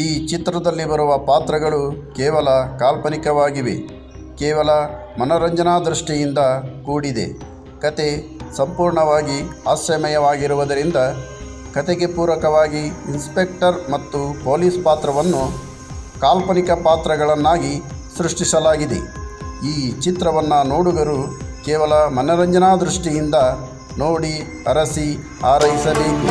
ಈ ಚಿತ್ರದಲ್ಲಿ ಬರುವ ಪಾತ್ರಗಳು ಕೇವಲ ಕಾಲ್ಪನಿಕವಾಗಿವೆ, ಕೇವಲ ಮನೋರಂಜನಾ ದೃಷ್ಟಿಯಿಂದ ಕೂಡಿದೆ. ಕತೆ ಸಂಪೂರ್ಣವಾಗಿ ಹಾಸ್ಯಮಯವಾಗಿರುವುದರಿಂದ ಕತೆಗೆ ಪೂರಕವಾಗಿ ಇನ್ಸ್ಪೆಕ್ಟರ್ ಮತ್ತು ಪೊಲೀಸ್ ಪಾತ್ರವನ್ನು ಕಾಲ್ಪನಿಕ ಪಾತ್ರಗಳನ್ನಾಗಿ ಸೃಷ್ಟಿಸಲಾಗಿದೆ. ಈ ಚಿತ್ರವನ್ನು ನೋಡುಗರು ಕೇವಲ ಮನೋರಂಜನಾ ದೃಷ್ಟಿಯಿಂದ ನೋಡಿ ಅರಸಿ ಹಾರೈಸಬೇಕು.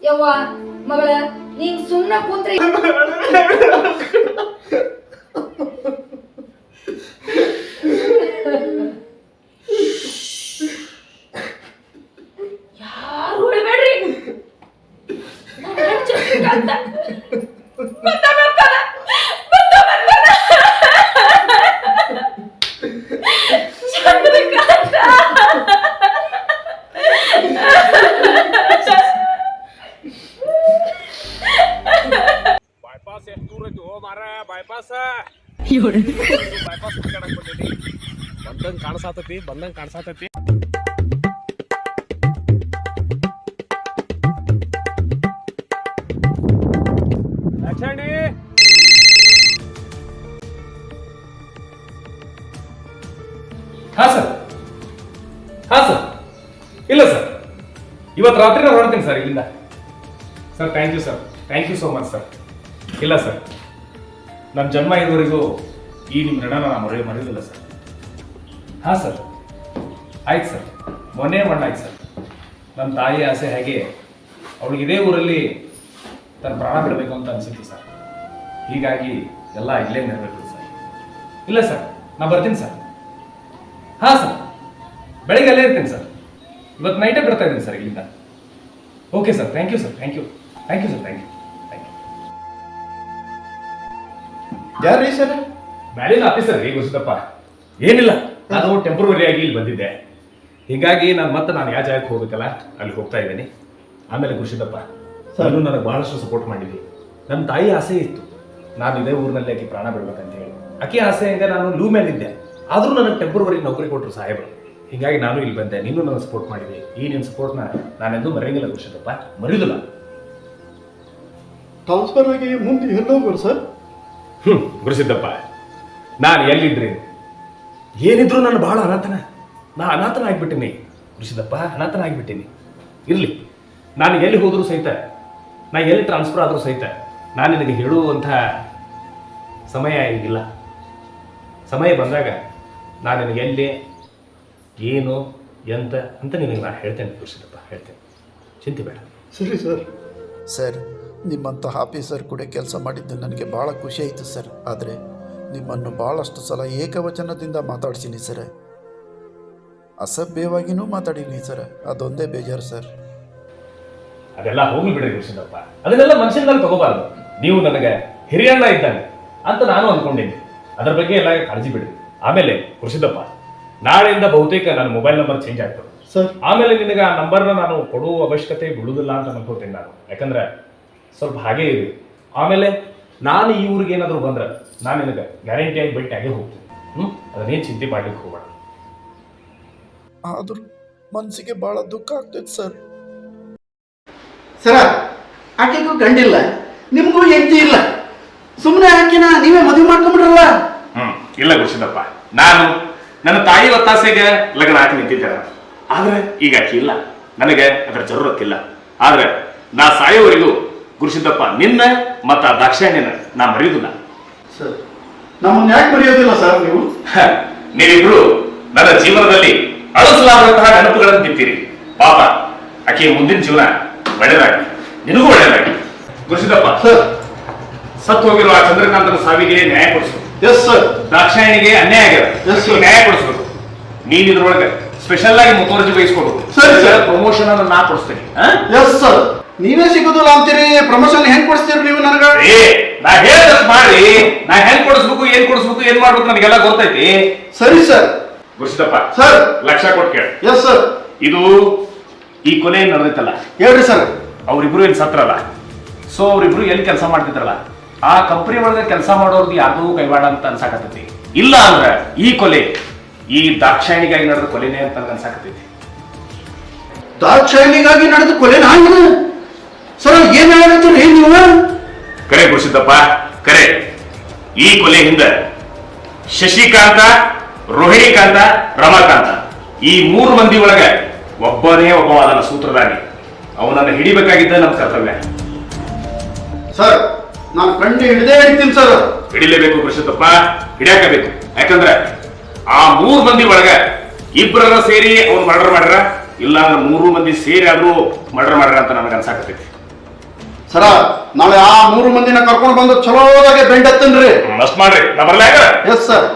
ಯವ್ವ ಮಗಳ ನೀನ್ ಸುಮ್ಮನೆ ಕೂತ್ರಿ ಯಾರು ಉಳಿಬೇಡ್ರಿ ಬಂದಂಗ ಕಾಣಿಸತೈತಿ ಹಾ ಸರ್ ಇಲ್ಲ ಸರ್ ಇವತ್ತು ರಾತ್ರಿ ಹೊರಡ್ತೀನಿ ಸರ್ ಇಲ್ಲಿಂದ sir. Thank you so much sir. ಇಲ್ಲ ಸರ್, ನನ್ನ ಜನ್ಮ ಇದುವರೆಗೂ ಈ ನಿಮ್ಮ ಋಣನ ನಾನು ಮರೆಯೋದಿಲ್ಲ ಸರ್. ಹಾಂ ಸರ್, ಆಯ್ತು ಸರ್. ಮೊನ್ನೆ ಆಯ್ತು ಸರ್. ನನ್ನ ತಾಯಿ ಆಸೆ ಹಾಗೆ ಅವಳಿಗೆ ಇದೇ ಊರಲ್ಲಿ ತನ್ನ ಪ್ರಾಣ ಬಿಡಬೇಕು ಅಂತ ಅನಿಸಿತ್ತು ಸರ್. ಹೀಗಾಗಿ ಎಲ್ಲ ಇಲ್ಲೇ ನೆರವೇರಿತು ಸರ್. ಇಲ್ಲ ಸರ್, ನಾನು ಬರ್ತೀನಿ ಸರ್. ಹಾಂ ಸರ್, ಬೆಳಿಗ್ಗೆ ಅಲ್ಲೇ ಇರ್ತೀನಿ ಸರ್. ಇವತ್ತು ನೈಟೇ ಬಿಡ್ತಾ ಇದ್ದೀನಿ ಸರ್ ಇಲ್ಲಿಂದ. Okay sir, thank you sir. Thank you sir. ಯಾರು ರೀ ಸರ್? ಮ್ಯಾಲಿನ ಆಫೀಸರ್ ರೀ ಗುರುಸಿದ್ದಪ್ಪ. ಏನಿಲ್ಲ, ನಾನು ಟೆಂಪ್ರವರಿ ಆಗಿ ಇಲ್ಲಿ ಬಂದಿದ್ದೆ. ಹೀಗಾಗಿ ನಾನು ಯಾವ ಜಾಗಕ್ಕೆ ಹೋಗ್ಬೇಕಲ್ಲ ಅಲ್ಲಿ ಹೋಗ್ತಾ ಇದ್ದೀನಿ. ಆಮೇಲೆ ಗುರುಸಿದ್ದಪ್ಪ, ನಾನು ನನಗೆ ಬಹಳಷ್ಟು ಸಪೋರ್ಟ್ ಮಾಡಿದ್ವಿ. ನನ್ನ ತಾಯಿ ಆಸೆ ಇತ್ತು ನಾನು ಇದೇ ಊರಿನಲ್ಲಿ ಆಕೆ ಪ್ರಾಣ ಬಿಡ್ಬೇಕಂತ ಹೇಳಿ. ಆಕೆ ಆಸೆಯಿಂದ ನಾನು ಲೂ ಮೇಲಿದ್ದೆ. ಆದರೂ ನನಗೆ ಟೆಂಪ್ರವರಿ ನೌಕರಿ ಕೊಟ್ಟರು ಸಾಹೇಬರು. ಹೀಗಾಗಿ ನಾನು ಇಲ್ಲಿ ಬಂದೆ. ನೀನು ನನಗೆ ಸಪೋರ್ಟ್ ಮಾಡಿದೆ. ಈ ನಿನ್ನ ಸಪೋರ್ಟ್ನ ನಾನೆಂದೂ ಮರೆಯಂಗಿಲ್ಲ ಗುರುಸಿದ್ದಪ್ಪ, ಮರೆಯುವುದಿಲ್ಲ. ಟ್ರಾನ್ಸ್ಫರ್ ಆಗಿ ಮುಂದೆ ಎಲ್ಲೋಗ್ರು ಸರ್? ಗುರುಸಿದ್ದಪ್ಪ, ನಾನು ಎಲ್ಲಿದ್ರಿ ಏನಿದ್ರು ನಾನು ಬಹಳ ಅನಾಥನ ಆಗಿಬಿಟ್ಟಿನಿ ಗುರುಸಿದ್ದಪ್ಪ, ಅನಾಥನ ಆಗಿಬಿಟ್ಟಿನಿ. ಇರಲಿ, ನಾನು ಎಲ್ಲಿ ಹೋದರೂ ಸಹಿತ, ನಾ ಎಲ್ಲಿ ಟ್ರಾನ್ಸ್ಫರ್ ಆದರೂ ಸಹಿತ ನಾನು ನಿನಗೆ ಹೇಳುವಂಥ ಸಮಯ ಈಗಿಲ್ಲ. ಸಮಯ ಬಂದಾಗ ನಾನು ನಿನಗೆ ಎಲ್ಲಿ ಏನು ಎಂತ ಅಂತ ನಿನಗೆ ನಾನು ಹೇಳ್ತೇನೆ ಗುರುಸಿದ್ದಪ್ಪ, ಹೇಳ್ತೇನೆ. ಚಿಂತೆ ಬೇಡ. ಸರಿ ಸರ್, ನಿಮ್ಮಂಥ ಆಫೀಸರ್ ಕೂಡ ಕೆಲಸ ಮಾಡಿದ್ದು ನನಗೆ ಭಾಳ ಖುಷಿ ಆಯಿತು ಸರ್. ಆದರೆ ನಿಮ್ಮನ್ನು ಭಾಳಷ್ಟು ಸಲ ಏಕವಚನದಿಂದ ಮಾತಾಡ್ಸೀನಿ ಸರ್, ಅಸಭ್ಯವಾಗಿಯೂ ಮಾತಾಡೀನಿ ಸರ್. ಅದೊಂದೇ ಬೇಜಾರು ಸರ್. ಅದೆಲ್ಲ ಹೋಗ್ಲಿ ಬಿಡಿ ಗುರುಸಿದ್ದಪ್ಪ, ಅದನ್ನೆಲ್ಲ ಮನುಷ್ಯನಲ್ಲಿ ತಗೋಬಾರ್ದು. ನೀವು ನನಗೆ ಹಿರಿಯಣ್ಣ ಇದ್ದಾನೆ ಅಂತ ನಾನು ಅಂದ್ಕೊಂಡಿದ್ದೀನಿ. ಅದರ ಬಗ್ಗೆ ಎಲ್ಲ ಕಾಳಜಿ ಬಿಡಿ. ಆಮೇಲೆ ಗುರುಸಿದ್ದಪ್ಪ, ನಾಳೆಯಿಂದ ಬಹುತೇಕ ನನ್ನ ಮೊಬೈಲ್ ನಂಬರ್ ಚೇಂಜ್ ಆಗ್ತದೆ ಸರ್. ಆಮೇಲೆ ನಿನಗೆ ಆ ನಂಬರ್ನ ನಾನು ಕೊಡುವ ಅವಶ್ಯಕತೆ ಬೀಳುವುದಿಲ್ಲ ಅಂತ ಅನ್ಕೋತೀನಿ ನಾನು. ಯಾಕಂದ್ರೆ ಸ್ವಲ್ಪ ಹಾಗೇ ಇದೆ. ಆಮೇಲೆ ನಾನು ಈ ಊರಿಗೆ ಏನಾದರೂ ಬಂದ್ರೆ ನಾನು ನಿನಗೆ ಗ್ಯಾರಂಟಿಯಾಗಿ ಭೇಟಿ ಆಗೇ ಹೋಗ್ತೀನಿ. ಅದನ್ನೇನು ಚಿಂತೆ ಮಾಡ್ಲಿಕ್ಕೆ ಹೋಗಬೇಡ. ಆದರೂ ಮನಸ್ಸಿಗೆ ಭಾಳ ದುಃಖ ಆಗ್ತೈತೆ ಸರ್. ಸರ, ಆಕೆಗೂ ಗಂಡಿಲ್ಲ, ನಿಮಗೂ ಹೆಂಡತಿ ಇಲ್ಲ. ಸುಮ್ಮನೆ ಆಕೆನ ನೀವೇ ಮದುವೆ ಮಾಡ್ಕೊಂಡ್ಬಿಡ್ರಲ್ಲ. ಇಲ್ಲ ಗುರುಸಿದ್ದಪ್ಪ, ನಾನು ನನ್ನ ತಾಯಿ ಒತ್ತಾಸೆಗೆ ಲಗ್ನ ಹಾಕಿ ನಿಂತಿದ್ದೆ. ಆದ್ರೆ ಈಗ ಆಕೆ ಇಲ್ಲ, ನನಗೆ ಅದರ ಜರೂರತ್ತಿಲ್ಲ. ಆದ್ರೆ ನಾ ಸಾಯೋವರೆಗೂ ಗುರುಸಿದ್ದಪ್ಪ ನಿನ್ನ ಮತ್ತು ಆ ದಾಕ್ಷಾಯಣಿನ ನಾ ಮರೆಯುವುದಿಲ್ಲ ಸರ್. ನಮ್ಮನ್ನ ಯಾಕೆ ಮರೆಯೋದಿಲ್ಲ ಸರ್ ನೀವು? ನೀವಿಬ್ರು ನನ್ನ ಜೀವನದಲ್ಲಿ ಅಳಿಸಲಾದಂತಹ ನೆನಪುಗಳನ್ನು ತಿಂತೀರಿ. ಪಾಪ ಆಕೆಯ ಮುಂದಿನ ಜೀವನ ಒಳ್ಳೆಯದಾಗಿ, ನಿನಗೂ ಒಳ್ಳೆಯದಾಗಿ. ಗುರುಸಿದ್ದಪ್ಪ ಸರ್, ಸತ್ತು ಹೋಗಿರುವ ಆ ಚಂದ್ರಕಾಂತನ ಸಾವಿಗೆ ನ್ಯಾಯ ಕೊಡಿಸ್ಬೇಕು. Yes sir. ದಾಕ್ಷಾಯಣಿಗೆ ಅನ್ಯಾಯ ಆಗಿದೆ, ನ್ಯಾಯ ಕೊಡಿಸ್ಬೇಕು. ನೀನ್ ಇದ್ರೊಳಗೆ ಸ್ಪೆಷಲ್ ಆಗಿ ಮುತುವರ್ಜಿ ವಹಿಸ್ಕೊಡ್ಬೇಕು. ಸರಿ ಸರ್, ಪ್ರಮೋಷನ್ ಅನ್ನು ನಾ ಕೊಡಿಸ್ತೇನೆ. Yes sir. ನೀವೇ ಸಿಗುದಿಲ್ಲ ಅಂತೀರಿ, ಪ್ರಮೋಷನ್ ಹೆಂಗ್ ಕೊಡಿಸ್ತೀರಿ ನೀವು ನನಗ? ನಾ ಹೇಳ್ದಷ್ಟು ಮಾಡಿ, ನಾ ಹೆಂಗ್ ಕೊಡಿಸ್ಬೇಕು, ಏನ್ ಮಾಡ್ಬೇಕು ನನಗೆಲ್ಲ ಗೊತ್ತೈತಿ. ಸರಿ ಸರ್, ಗುರುಸಿದಪ್ಪ ಸರ್. ಲಕ್ಷ ಕೊಟ್ಟು ಕೇಳ. Yes sir. ಇದು ಈ ಕೊಲೆ ನಡೆದೈತಲ್ಲ, ಹೇಳ್ರಿ ಸರ್. ಅವ್ರಿಬ್ರು ಇಲ್ಲಿ ಸತ್ರಲ್ಲ. ಸೊ ಅವ್ರಿಬ್ರು ಎಲ್ಲಿ ಕೆಲಸ ಮಾಡ್ತಿದ್ರಲ್ಲ, ಆ ಕಂಪನಿ ಒಳಗೆ ಕೆಲಸ ಮಾಡೋರ್ದು ಯಾರ್ದು ಕೈವಾಡ ಅಂತ ಅನ್ಸಾಕತ್ತೈತಿ. ಇಲ್ಲ ಅಂದ್ರೆ ಈ ಕೊಲೆ ಈ ದಾಕ್ಷಾಯಿಣಿಗಾಗಿ ನಡೆದ ಕೊಲೆನೇ ಅಂತ ಅನ್ಸಾಕತ್ತೈತಿ. ದಾಕ್ಷಾಯಿಣಿಗಾಗಿ ನಡೆದ ಕೊಲೆ ನಾನು ಸರ್ ಏನ್ ಹೇಳ್ತೀರಿ ನೀವು? ಕರೆ ಗುರುಸಿದ್ದಪ್ಪ, ಕರೆ. ಈ ಕೊಲೆ ಹಿಂದೆ ಶಶಿಕಾಂತ, ರೋಹಿಣಿಕಾಂತ, ರಮಾಕಾಂತ ಈ 3 ಮಂದಿ ಒಳಗೆ ಒಬ್ಬನೇ ಒಬ್ಬವಾದನ ಸೂತ್ರಧಾರಿ. ಅವನನ್ನು ಹಿಡಿಬೇಕಾಗಿದ್ದ ನಮ್ಮ ಕರ್ತವ್ಯ. ಸರ್ ನಾನು ಕಂಡು ಹಿಡಿದೇ ಹಿಡಿತೀನಿ ಸರ್. ಹಿಡಿಲೇಬೇಕು ಗುರುಸಿದ್ದಪ್ಪ, ಹಿಡಿಯಾಕಬೇಕು. ಯಾಕಂದ್ರೆ ಆ 3 ಮಂದಿ ಒಳಗೆ ಇಬ್ಬರ ಸೇರಿ ಅವ್ನು ಮರ್ಡರ್ ಮಾಡ್ಯಾರ, ಇಲ್ಲ ಅಂದ್ರೆ 3 ಮಂದಿ ಸೇರಿ ಆದ್ರೂ ಮರ್ಡರ್ ಮಾಡ್ಯಾರ ಅಂತ ನನಗೆ ಅನ್ಸಾಕತ್ತೈತಿ. ಸರ ನಾಳೆ ಆ 3 ಮಂದಿನ ಕರ್ಕೊಂಡು ಬಂದು ಚಲೋದಾಗೆ ಬೆಂಡ್ ಹತ್ತನ್ರಿ. ಮಸ್ತ್ ಮಾಡ್ರಿ, ನಾ ಬರ್ಲಾಕ. Yes sir.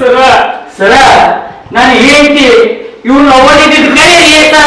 ಸರ. ಸರ ನಾನು ಹೇಳ್ತಿ ಇವ್ನ ಓದಿದ್ದು ಕರೀರಿ ಸರ